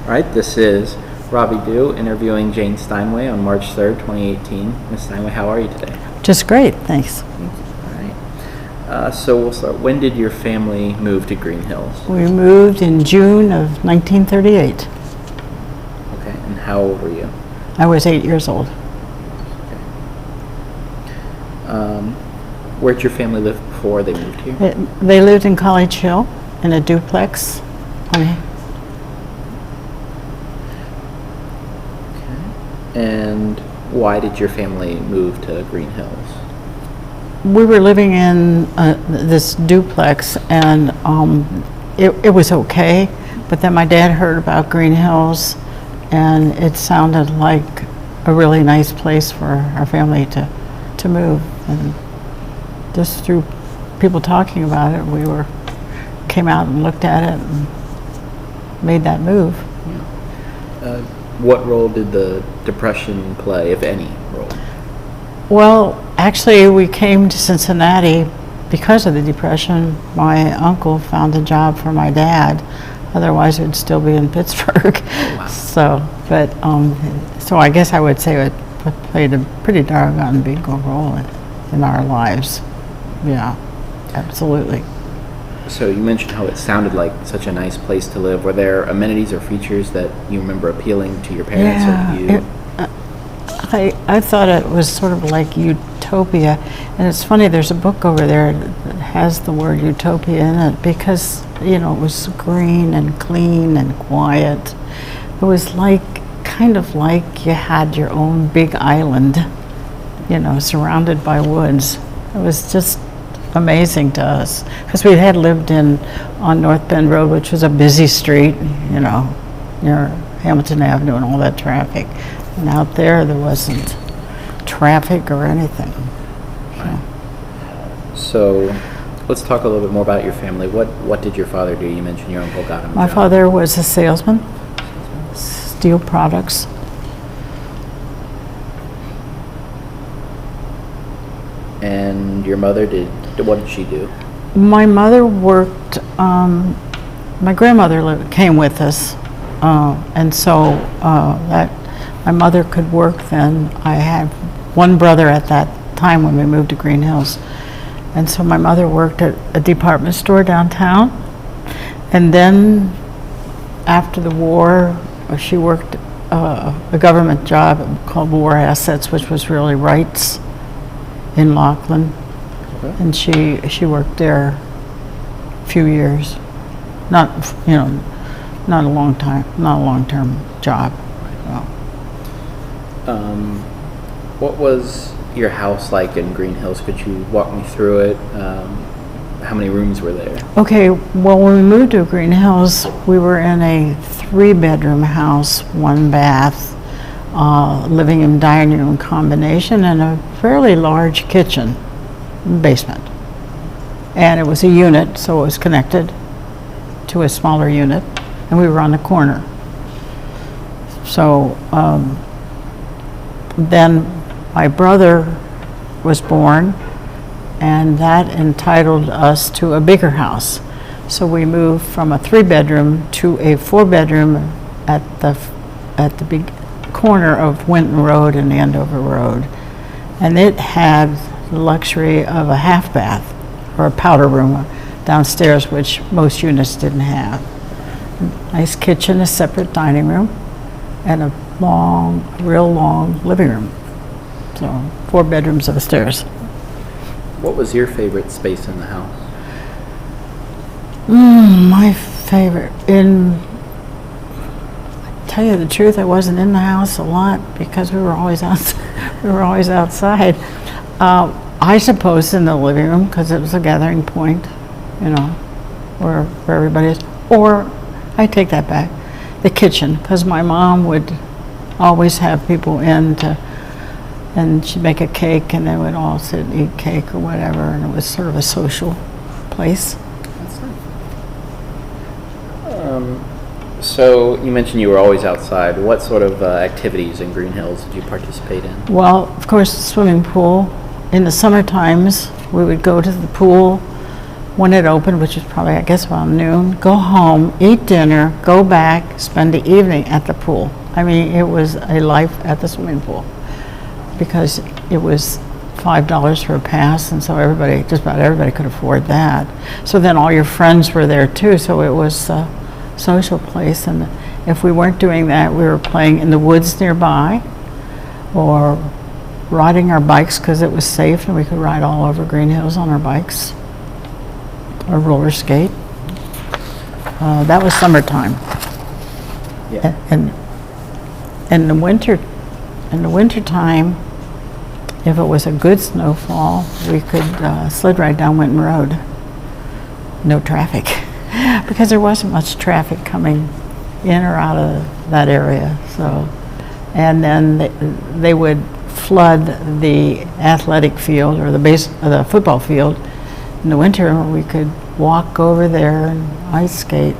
All right, this is Robbie Due interviewing Jane Steinway on March 3rd, 2018. Ms. Steinway, how are you today? Just great, thanks. Thank you. All right. So we'll start. When did your family move to Greenhills? We moved in June of 1938. Okay, and how old were you? I was 8 years old. Where'd your family live before they moved here? They lived in College Hill in a duplex. Okay. And why did your family move to Greenhills? We were living in this duplex, and it was okay, but then my dad heard about Greenhills, and it sounded like a really nice place for our family to move. And just through people talking about it, we came out and looked at it and made that move. What role did the Depression play, if any role? Well, actually, we came to Cincinnati because of the Depression. My uncle found a job for my dad. Otherwise, we'd still be in Pittsburgh. Oh, wow. So I guess I would say it played a pretty doggone big role in our lives. Yeah, absolutely. So you mentioned how it sounded like such a nice place to live. Were there amenities or features that you remember appealing to your parents or you? I thought it was sort of like utopia. And it's funny, there's a book over there that has the word utopia in it because, it was green and clean and quiet. It was kind of like you had your own big island, surrounded by woods. It was just amazing to us because we had lived on North Bend Road, which was a busy street, near Hamilton Avenue and all that traffic. And out there wasn't traffic or anything. So let's talk a little bit more about your family. What did your father do? You mentioned your uncle got him a My job. father was a salesman, steel products. And your mother what did she do? My mother worked, my grandmother came with us, and so my mother could work then. I had one brother at that time when we moved to Greenhills, and so my mother worked at a department store downtown, and then after the war, she worked a government job called War Assets, which was really rights in Laughlin. Okay. And she worked there a few years, not a long time, not a long-term job. Well. What was your house like in Greenhills? Could you walk me through it? How many rooms were there? Okay, well, when we moved to Greenhills, we were in a 3-bedroom house, 1 bath, living and dining room combination, and a fairly large kitchen, basement. And it was a unit, so it was connected to a smaller unit, and we were on the corner. So then my brother was born, and that entitled us to a bigger house. So we moved from a 3-bedroom to a 4-bedroom at the big corner of Winton Road and Andover Road. And it had the luxury of a half bath or a powder room downstairs, which most units didn't have. Nice kitchen, a separate dining room, and a real long living room. So 4 bedrooms upstairs. What was your favorite space in the house? My favorite, tell you the truth, I wasn't in the house a lot because we were always outside. I suppose in the living room because it was a gathering point, where everybody is. Or I take that back, the kitchen, because my mom would always have people in and she'd make a cake and they would all sit and eat cake or whatever, and it was sort of a social place. That's nice. So you mentioned you were always outside. What sort of activities in Greenhills did you participate in? Well, of course, the swimming pool. In the summer times, we would go to the pool when it opened, which was probably, I guess, around noon, go home, eat dinner, go back, spend the evening at the pool. I mean, it was a life at the swimming pool because it was $5 for a pass, and so everybody, just about everybody could afford that. So then all your friends were there too, so it was a social place. And if we weren't doing that, we were playing in the woods nearby or riding our bikes because it was safe and we could ride all over Greenhills on our bikes or roller skate. That was summertime. Yeah. And in the winter time, if it was a good snowfall, we could sled ride down Winton Road. No traffic, because there wasn't much traffic coming in or out of that area. So, and then they would flood the athletic field or the football field in the winter, and we could walk over there and ice skate.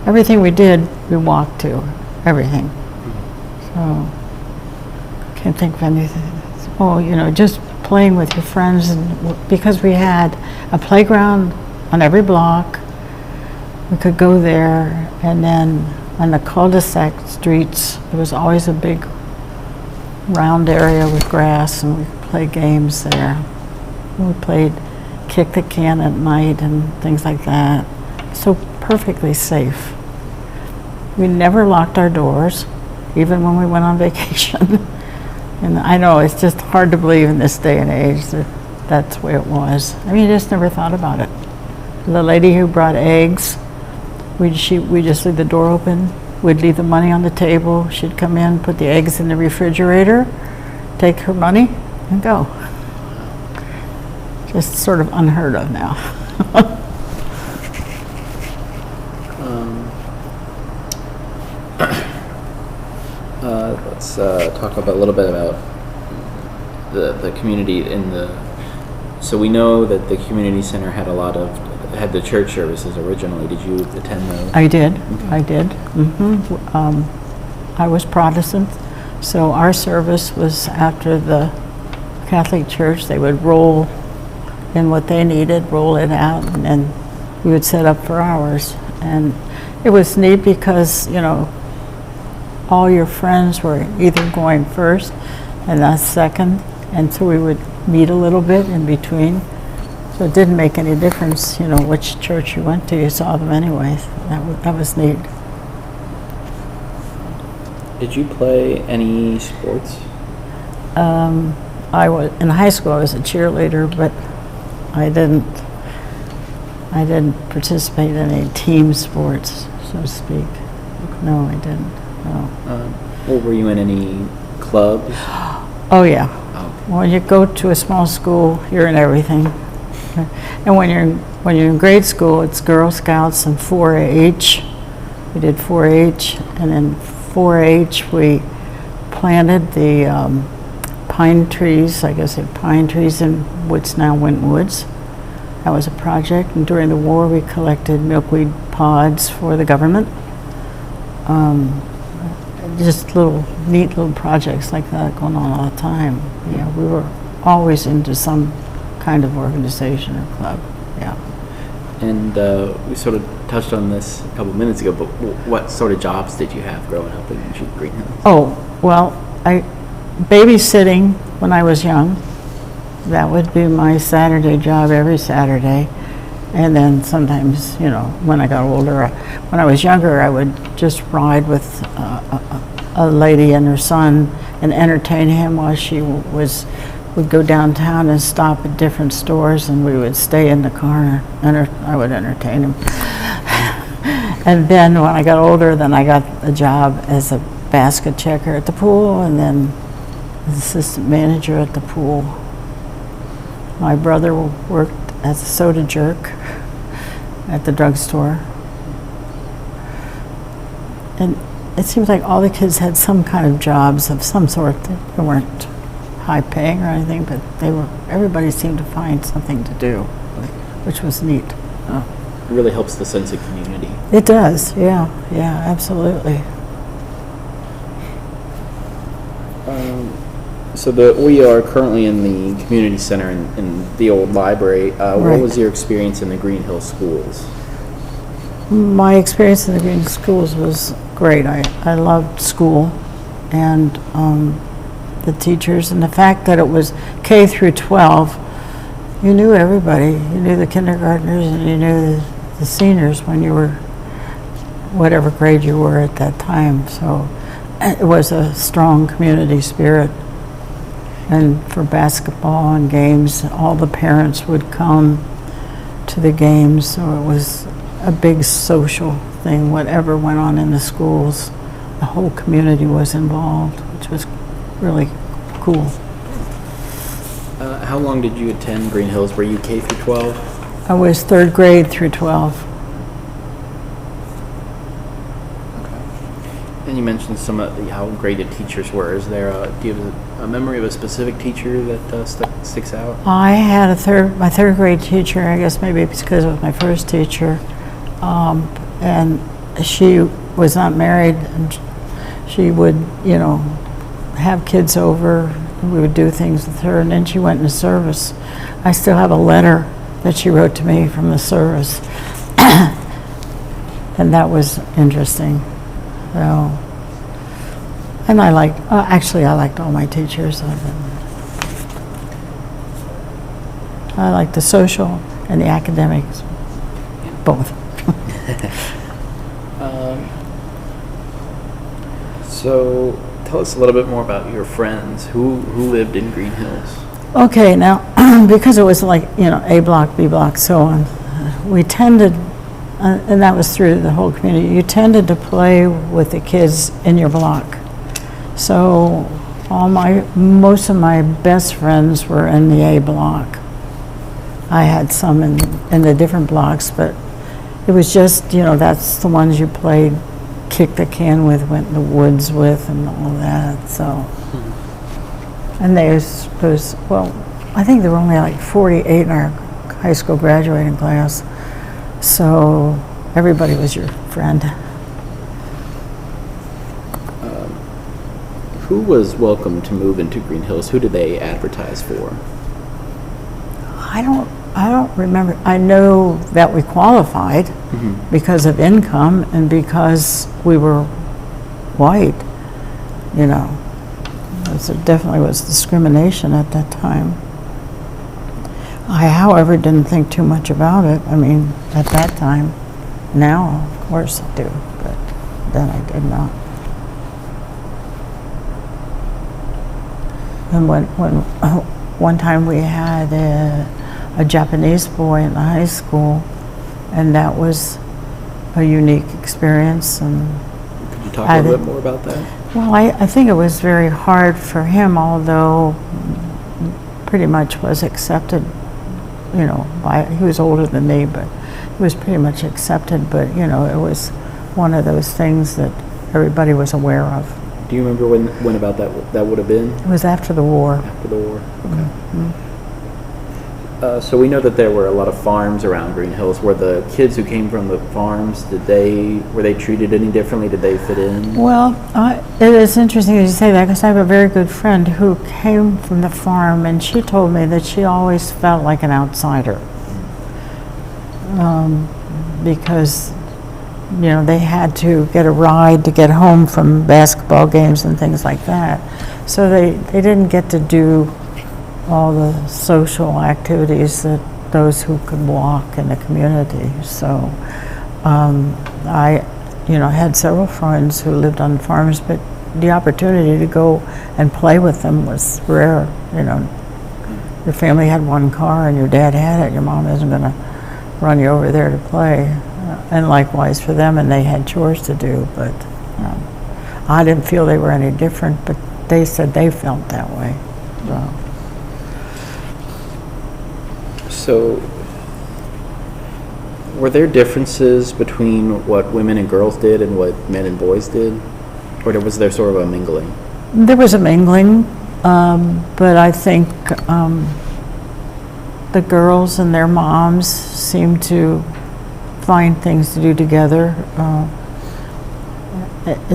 Everything we did, we walked to. Everything. So, can't think of anything. Oh, you know, just playing with your friends, and because we had a playground on every block, we could go there, and then on the cul-de-sac streets, there was always a big round area with grass, and we could play games there. We played kick the can at night and things like that. So perfectly safe. We never locked our doors, even when we went on vacation. And I know it's just hard to believe in this day and age that that's the way it was. I mean, you just never thought about it. The lady who brought eggs, we just leave the door open. We'd leave the money on the table. She'd come in, put the eggs in the refrigerator, take her money, and go. Just sort of unheard of now. Let's talk a little bit about the community in the. So we know that the community center had the church services originally. Did you attend those? I did. Okay. I did. I was Protestant, so our service was after the Catholic Church. They would roll in what they needed, roll it out, and then we would set up for ours. And it was neat because, you know, all your friends were either going first and us second, and so we would meet a little bit in between. So it didn't make any difference, you know, which church you went to, you saw them anyways. That was neat. Did you play any sports? I was in high school. I was a cheerleader, but I didn't participate in any team sports, so to speak. No, I didn't. No. Or were you in any clubs? Oh yeah. Oh. When you go to a small school, you're in everything. And when you're in grade school, it's Girl Scouts and 4-H. We did 4-H, and in 4-H we planted the pine trees. I guess they're pine trees in what's now Winton Woods. That was a project, and during the war we collected milkweed pods for the government. Just neat little projects like that going on all the time. Yeah, we were always into some kind of organization or club. Yeah. And we sort of touched on this a couple minutes ago, but what sort of jobs did you have growing up in Greenhills? Oh, well, babysitting when I was young. That would be my Saturday job every Saturday. And then sometimes, you know, when I got older, when I was younger, I would just ride with a lady and her son and entertain him while she would go downtown and stop at different stores, and we would stay in the car and I would entertain him. And then when I got older, then I got a job as a basket checker at the pool, and then as assistant manager at the pool. My brother worked as a soda jerk at the drugstore. And it seems like all the kids had some kind of jobs of some sort. They weren't high paying or anything, but everybody seemed to find something to do, which was neat. It really helps the sense of community. It does, yeah, absolutely. So we are currently in the community center in the old library. What Right. was your experience in the Greenhills schools? My experience in the Green Schools was great. I loved school and the teachers, and the fact that it was K through 12. You knew everybody. You knew the kindergartners and you knew the seniors when you were whatever grade you were at that time. So it was a strong community spirit. And for basketball and games, all the parents would come to the games, so it was a big social thing. Whatever went on in the schools, the whole community was involved, which was really cool. How long did you attend Greenhills? Were you K through 12? I was third grade through 12. And you mentioned some of how great the teachers were. Is there do you have a memory of a specific teacher that sticks out? I had my third grade teacher, I guess maybe it's because it was my first teacher, and she was not married, and she would, have kids over. We would do things with her, and then she went into service. I still have a letter that she wrote to me from the service, and that was interesting. So, and I liked all my teachers. I liked the social and the academics, both. So tell us a little bit more about your friends who lived in Greenhills. Okay, now, because it was like, A block, B block, so on, we tended, and that was through the whole community, you tended to play with the kids in your block. So most of my best friends were in the A block. I had some in the different blocks, but it was just, that's the ones you played, kick the can with, went in the woods with, and all that, so. And I think there were only like 48 in our high school graduating class, so everybody was your friend. Who was welcome to move into Greenhills? Who did they advertise for? I don't remember. I know that we qualified because of income and because we were white, There definitely was discrimination at that time. I, however, didn't think too much about it. I mean, at that time. Now, of course I do, but then I did not. And when one time we had a Japanese boy in the high school, and that was a unique experience. And could you talk a little bit more about that? Well, I think it was very hard for him, although pretty much was accepted, he was older than me, but he was pretty much accepted, but, it was one of those things that everybody was aware of. Do you remember when about that would have been? It was after the war. After the war, okay. Mm-hmm. So we know that there were a lot of farms around Greenhills. Were the kids who came from the farms, were they treated any differently? Did they fit in? Well, it is interesting that you say that, because I have a very good friend who came from the farm, and she told me that she always felt like an outsider. Because, they had to get a ride to get home from basketball games and things like that. So they didn't get to do all the social activities that those who could walk in the community. So I had several friends who lived on farms, but the opportunity to go and play with them was rare. Your family had one car and your dad had it. Your mom isn't going to run you over there to play. And likewise for them, and they had chores to do, but I didn't feel they were any different, but they said they felt that way. So, were there differences between what women and girls did and what men and boys did? Or was there sort of a mingling? There was a mingling, but I think the girls and their moms seemed to find things to do together.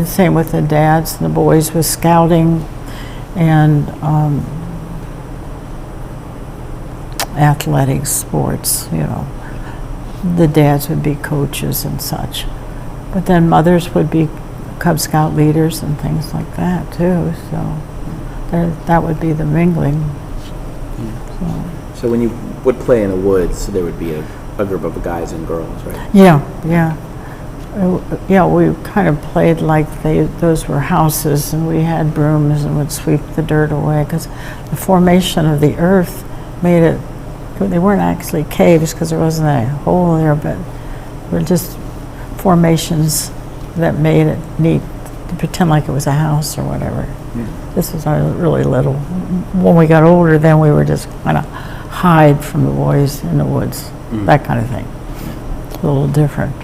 Same with the dads and the boys with scouting and athletics, sports, you know. The dads would be coaches and such. But then mothers would be Cub Scout leaders and things like that too, so that would be the mingling. So when you would play in the woods, there would be a group of guys and girls, right? Yeah. Yeah, we kind of played like those were houses, and we had brooms and would sweep the dirt away, because the formation of the earth made it, they weren't actually caves because there wasn't a hole there, but they were just formations that made it neat to pretend like it was a house or whatever. This was really little. When we got older, then we were just kind of hide from the boys in the woods, that kind of thing. A little different.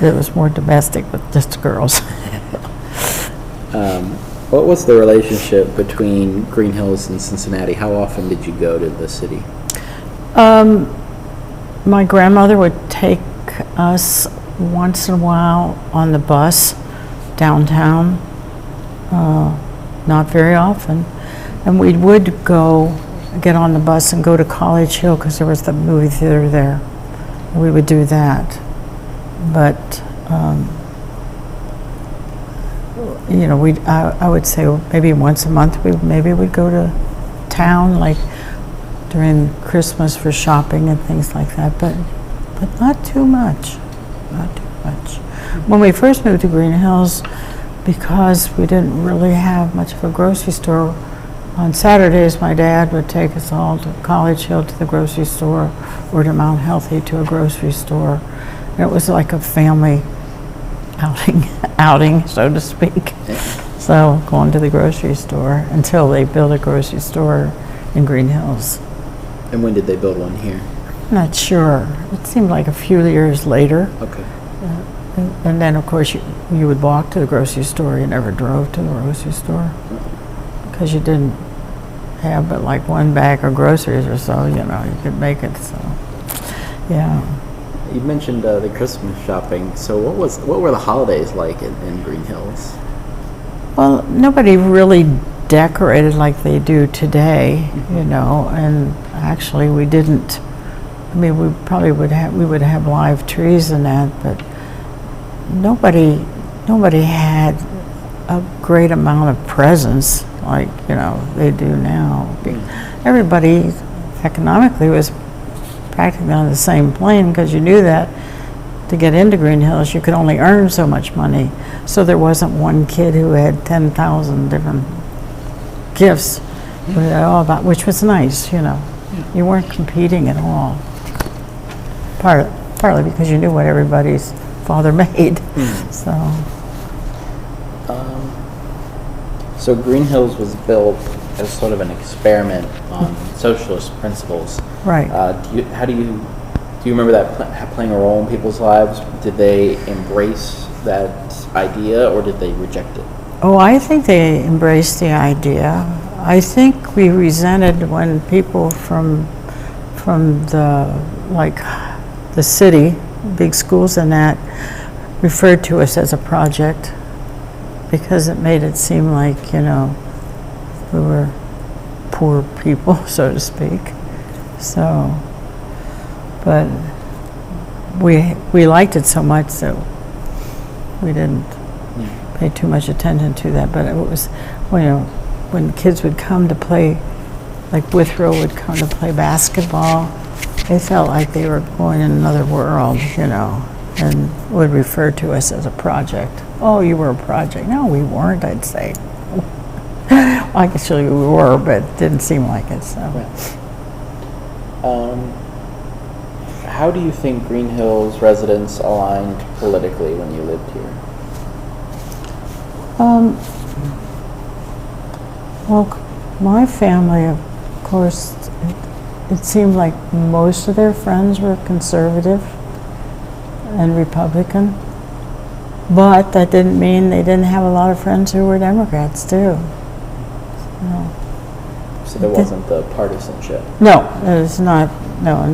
It was more domestic with just girls. What was the relationship between Greenhills and Cincinnati? How often did you go to the city? My grandmother would take us once in a while on the bus downtown, not very often. And we would go get on the bus and go to College Hill because there was the movie theater there. We would do that. But, you know, I would say maybe once a month maybe we'd go to town, like during Christmas for shopping and things like that, but not too much, not too much. When we first moved to Greenhills, because we didn't really have much of a grocery store, on Saturdays my dad would take us all to College Hill to the grocery store, or to Mount Healthy to a grocery store. And it was like a family outing, so to speak. So going to the grocery store until they built a grocery store in Greenhills. And when did they build one here? Not sure. It seemed like a few years later. Okay. And then, of course, you would walk to the grocery store. You never drove to the grocery store because you didn't have but like one bag of groceries or so. You know, you could make it. So, yeah. You mentioned the Christmas shopping. So what were the holidays like in Greenhills? Well, nobody really decorated like they do today, you know, and actually we didn't. I mean, we would have live trees and that, but nobody had a great amount of presents like, you know, they do now. Everybody economically was practically on the same plane, because you knew that to get into Greenhills you could only earn so much money. So there wasn't one kid who had 10,000 different gifts, which was nice, you know. You weren't competing at all. Partly because you knew what everybody's father made. So Greenhills was built as sort of an experiment on socialist principles. Right. Do you remember that playing a role in people's lives? Did they embrace that idea, or did they reject it? Oh, I think they embraced the idea. I think we resented when people from the city, big schools and that, referred to us as a project, because it made it seem like, you know, we were poor people, so to speak. So, but we liked it so much that we didn't pay too much attention to that. But it was, you know, when kids would come to play, like Withrow would come to play basketball, they felt like they were going in another world, you know, and would refer to us as a project. Oh, you were a project. No, we weren't, I'd say. Actually, we were, but it didn't seem like it. So. How do you think Greenhills residents aligned politically when you lived here? Well, my family, of course, it seemed like most of their friends were conservative and Republican, but that didn't mean they didn't have a lot of friends who were Democrats too. So there wasn't the partisanship? No, there's not. No,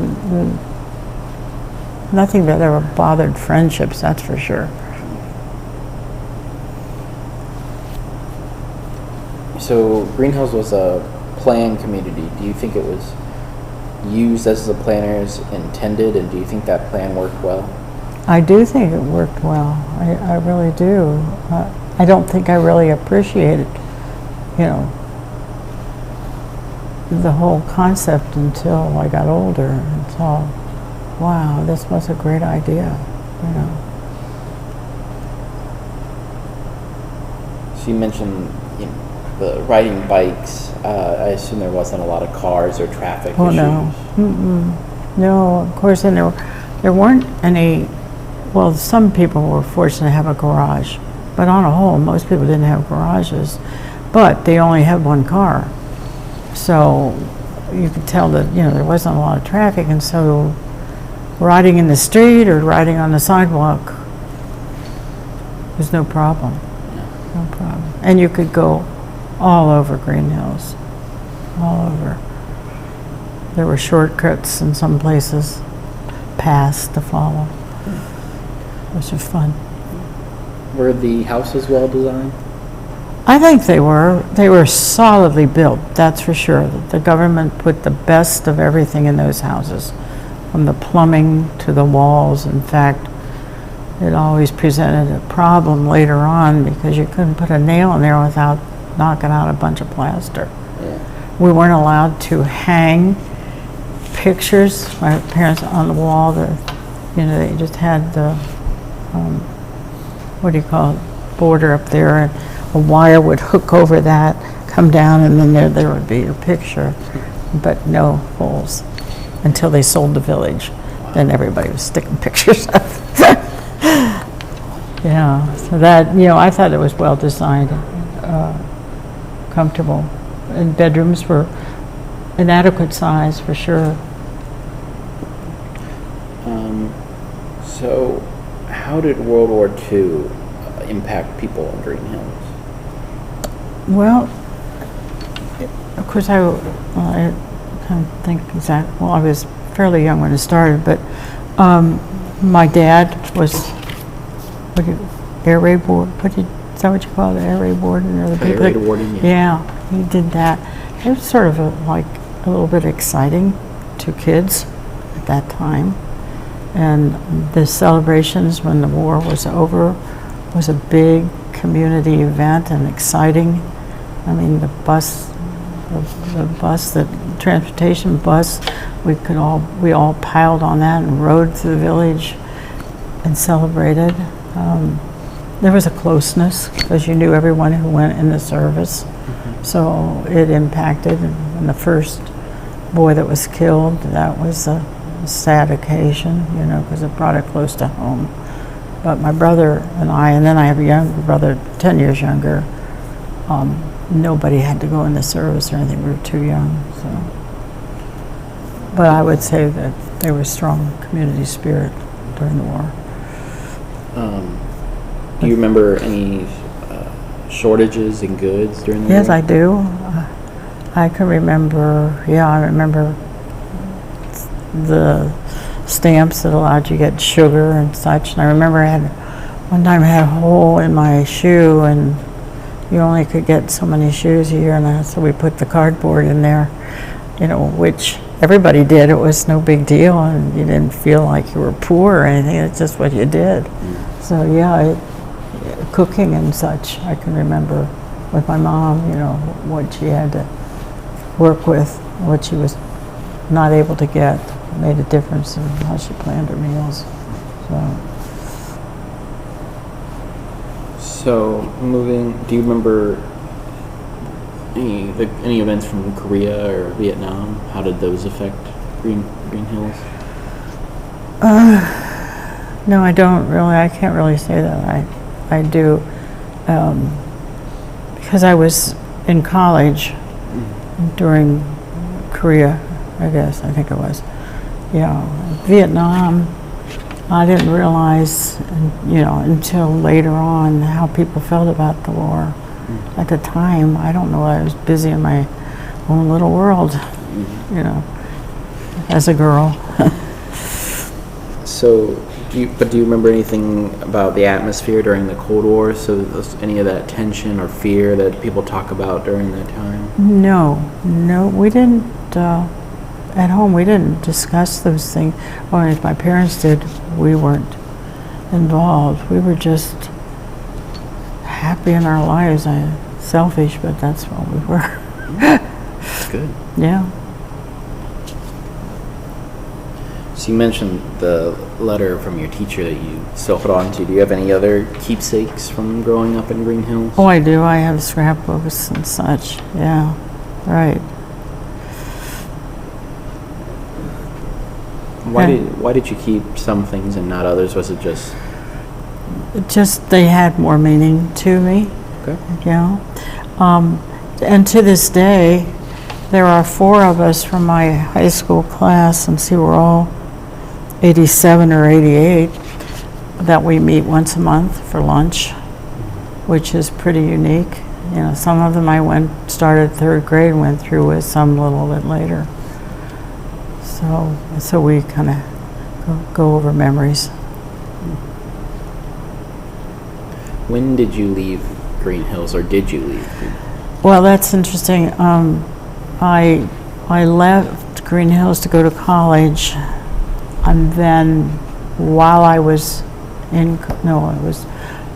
nothing that ever bothered friendships, that's for sure. So Greenhills was a planned community. Do you think it was used as the planners intended, and do you think that plan worked well? I do think it worked well. I really do. I don't think I really appreciated, the whole concept until I got older and thought, wow, this was a great idea, So you mentioned the riding bikes. I assume there wasn't a lot of cars or traffic issues. No. No, of course, and there weren't any. Well, some people were fortunate to have a garage, but on a whole, most people didn't have garages, but they only had one car. So you could tell that, there wasn't a lot of traffic, and so riding in the street or riding on the sidewalk was no problem. No problem. And you could go all over Greenhills, all over. There were shortcuts in some places, paths to follow. Which was fun. Were the houses well designed? I think they were. They were solidly built, that's for sure. The government put the best of everything in those houses, from the plumbing to the walls. In fact, it always presented a problem later on because you couldn't put a nail in there without knocking out a bunch of plaster. Yeah. We weren't allowed to hang pictures, my parents, on the wall. They just had the border up there, and a wire would hook over that, come down, and then there would be your picture, but no holes until they sold the village. Then everybody was sticking pictures up. Yeah, so that, I thought it was well designed, comfortable, and bedrooms were an adequate size for sure. So how did World War II impact people in Greenhills? Well, of course, I can't think exactly. Well, I was fairly young when it started, but my dad was air raid board. Is that what you call it? Air raid warden, or the Air raid warden, yeah. Yeah, he did that. It was sort of a little bit exciting to kids at that time. And the celebrations when the war was over was a big community event and exciting. I mean, the transportation bus, we all piled on that and rode through the village and celebrated. There was a closeness because you knew everyone who went in the service. Mm-hmm. So it impacted. And the first boy that was killed, that was a sad occasion, because it brought it close to home. But my brother and then I have a younger brother, 10 years younger. Nobody had to go in the service or anything. We were too young. So, but I would say that there was strong community spirit during the war. Do you remember any shortages in goods during the war? Yes, I do. I can remember. Yeah, I remember the stamps that allowed you to get sugar and such. And I remember one time I had a hole in my shoe, and you only could get so many shoes a year, and so we put the cardboard in there, which everybody did. It was no big deal, and you didn't feel like you were poor or anything. It's just what you did. Mm. So yeah, cooking and such, I can remember with my mom, what she had to work with, what she was not able to get. Made a difference in how she planned her meals. So moving, do you remember any events from Korea or Vietnam? How did those affect Greenhills? No, I don't really. I can't really say that I do, because I was in college during Korea, I think it was. Yeah, Vietnam, I didn't realize, until later on how people felt about the war. At the time, I don't know, I was busy in my own little world, as a girl. So Do you remember anything about the atmosphere during the Cold War? So any of that tension or fear that people talk about during that time? No, we didn't, at home we didn't discuss those things. Or if my parents did, we weren't involved. We were just happy in our lives. Selfish, but that's what we were. That's good. Yeah. So you mentioned the letter from your teacher that you still hold on to. Do you have any other keepsakes from growing up in Greenhills? Oh, I do. I have scrapbooks and such. Yeah, right. Why did you keep some things and not others? Was it just? Just they had more meaning to me. Okay. Yeah. And to this day, there are 4 of us from my high school class, and see, we're all 87 or 88, that we meet once a month for lunch, which is pretty unique. You know, some of them started 3rd grade and went through with, some a little bit later. So we kind of go over memories. When did you leave Greenhills, or did you leave? Well, that's interesting. I left Greenhills to go to college, and then while I was it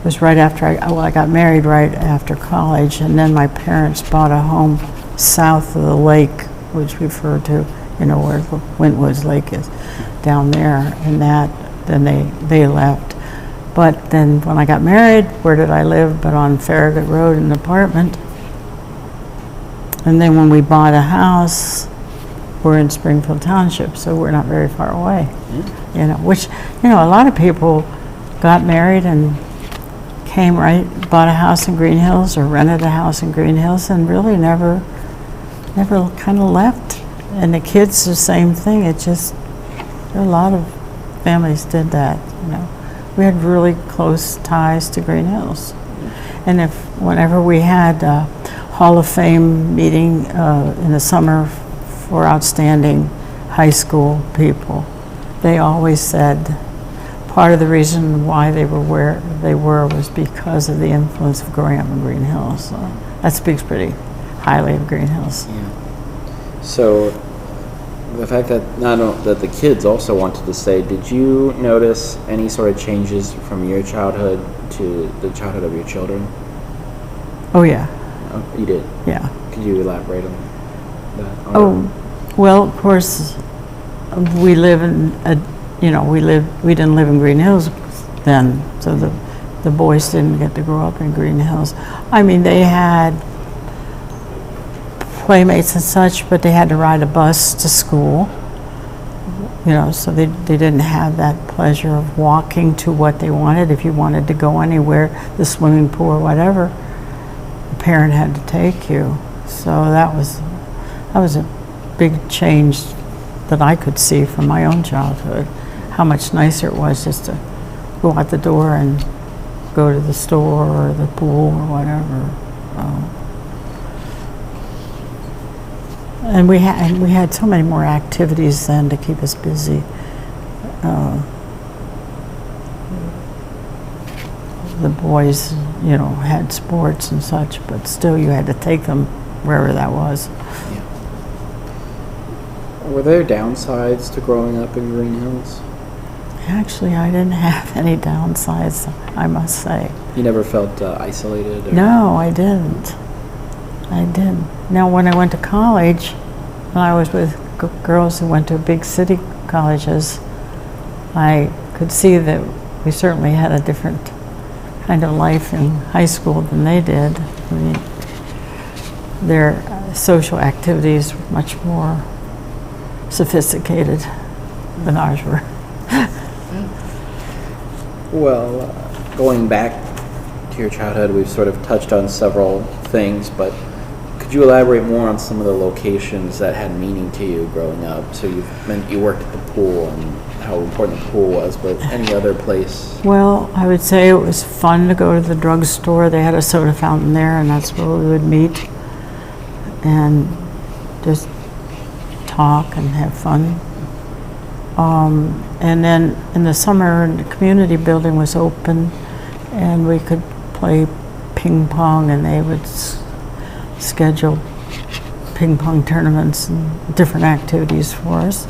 was right after I got married right after college, and then my parents bought a home south of the lake, which we refer to, where Wentwoods Lake is, down there, and then they left. But then when I got married, where did I live but on Farragut Road in an apartment? And then when we bought a house, we're in Springfield Township, so we're not very far away. Which, a lot of people got married and bought a house in Greenhills or rented a house in Greenhills and really never kind of left. And the kids, the same thing. A lot of families did that, We had really close ties to Greenhills. And whenever we had a Hall of Fame meeting in the summer for outstanding high school people, they always said part of the reason why they were where they were was because of the influence of growing up in Greenhills. So that speaks pretty highly of Greenhills. Yeah. So the fact that that the kids also wanted to stay, did you notice any sort of changes from your childhood to the childhood of your children? Oh yeah. Oh, you did? Yeah. Could you elaborate on that? Well, of course, we didn't live in Greenhills then, so the boys didn't get to grow up in Greenhills. I mean, they had playmates and such, but they had to ride a bus to school, so they didn't have that pleasure of walking to what they wanted. If you wanted to go anywhere, the swimming pool or whatever, the parent had to take you. So that was a big change that I could see from my own childhood, how much nicer it was just to go out the door and go to the store or the pool or whatever. And we had so many more activities then to keep us busy. The boys, had sports and such, but still you had to take them wherever that was. Yeah. Were there downsides to growing up in Greenhills? Actually, I didn't have any downsides, I must say. You never felt isolated? Or? No, I didn't. I didn't. Now, when I went to college, and I was with girls who went to big city colleges, I could see that we certainly had a different kind of life in high school than they did. I mean, their social activities were much more sophisticated than ours were. Well, going back to your childhood, we've sort of touched on several things, but could you elaborate more on some of the locations that had meaning to you growing up? So you worked at the pool and how important the pool was, but any other place? Well, I would say it was fun to go to the drugstore. They had a soda fountain there, and that's where we would meet and just talk and have fun. And then in the summer, the community building was open, and we could play ping pong, and they would schedule ping pong tournaments and different activities for us.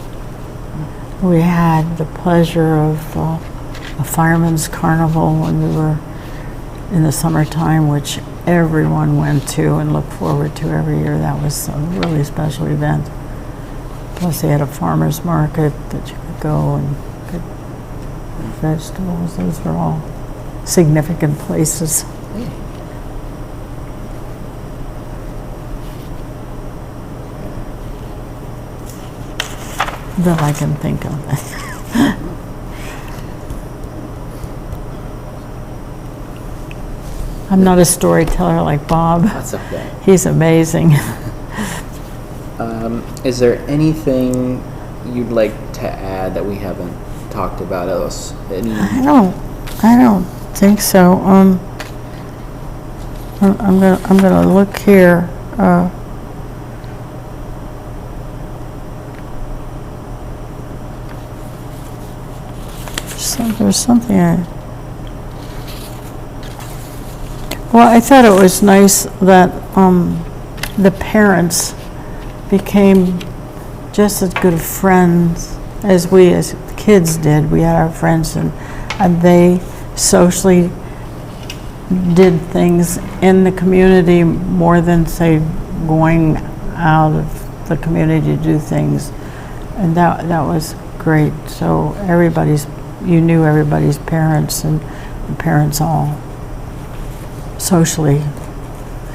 We had the pleasure of a fireman's carnival when we were in the summertime, which everyone went to and looked forward to every year. That was a really special event. Plus they had a farmer's market that you could go and get vegetables. Those were all significant places. That I can think of. I'm not a storyteller like Bob. That's okay. He's amazing. Is there anything you'd like to add that we haven't talked about? I don't think so. I'm gonna look here. There's something well, I thought it was nice that the parents became just as good friends as we as kids did. We had our friends, and they socially did things in the community more than, say, going out of the community to do things. And that was great. So you knew everybody's parents, and the parents all socially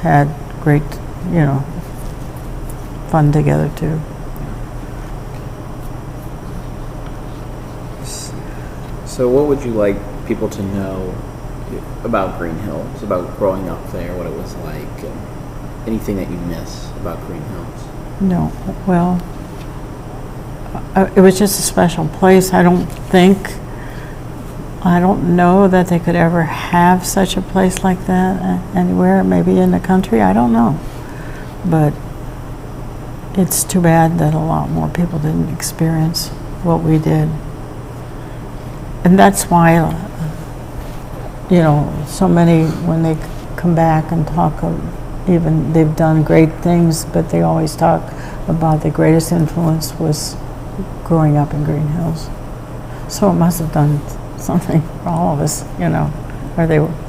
had great, fun together too. So what would you like people to know about Greenhills, about growing up there, what it was like, and anything that you miss about Greenhills? No, well, it was just a special place. I don't know that they could ever have such a place like that anywhere, maybe in the country, I don't know. But it's too bad that a lot more people didn't experience what we did. And that's why, so many, when they come back and talk, even they've done great things, but they always talk about the greatest influence was growing up in Greenhills. So it must have done something for all of us,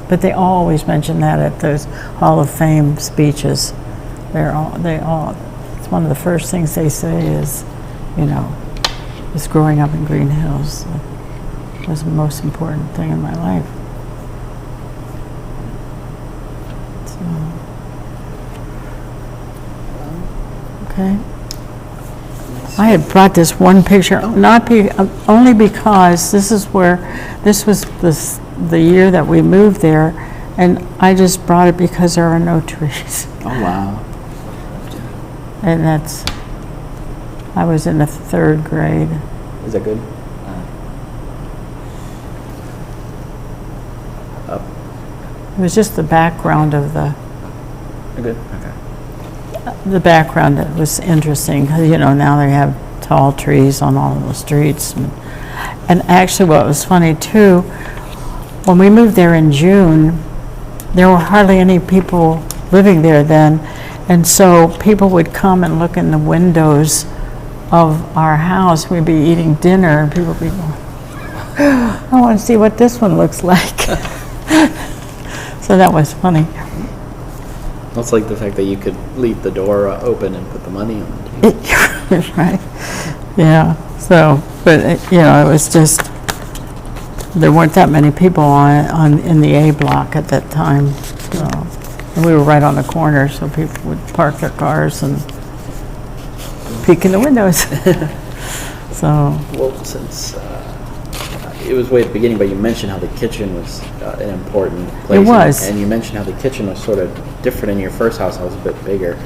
but they always mention that at those Hall of Fame speeches. It's one of the first things they say is, is growing up in Greenhills was the most important thing in my life. So, okay. I had brought this one picture, only because this was the year that we moved there, and I just brought it because there are no trees. Oh, wow. And I was in the 3rd grade. Is that good? It was just the background of Good. Okay. the background that was interesting, because now they have tall trees on all of the streets. And actually what was funny too, when we moved there in June, there were hardly any people living there then, and so people would come and look in the windows of our house. We'd be eating dinner and people would be going, I want to see what this one looks like. So that was funny. It's like the fact that you could leave the door open and put the money on the table. Right. Yeah. So, but it was just, there weren't that many people in the A block at that time. So, and we were right on the corner, so people would park their cars and peek in the windows. So. Well, since it was way at the beginning, but you mentioned how the kitchen was an important place. It was. And you mentioned how the kitchen was sort of different in your first house. It was a bit bigger.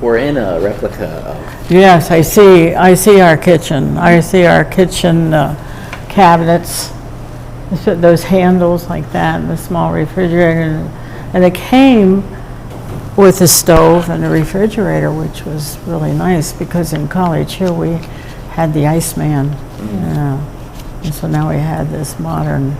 We're in a replica of... Yes, I see our kitchen. I see our kitchen cabinets, those handles like that, and the small refrigerator. And it came with a stove and a refrigerator, which was really nice, because in college here we had the Iceman Yeah. And so now we had this modern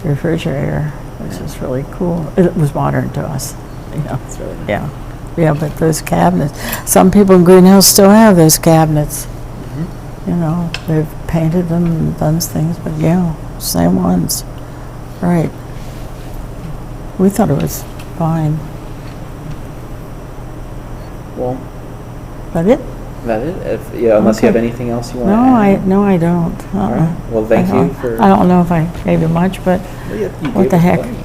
refrigerator, which is really cool. It was modern to us. Yeah. It's really nice. Yeah. Yeah, but those cabinets, some people in Greenhills still have those cabinets. Mm-hmm. You know, they've painted them and done things, but yeah, same ones. Right. We thought it was fine. Well, But it? that it? Unless you have Okay. anything else you want No, to add. I don't. All right. Well, thank you for. I don't know if I gave you much, but Well, you what gave the us heck? plenty.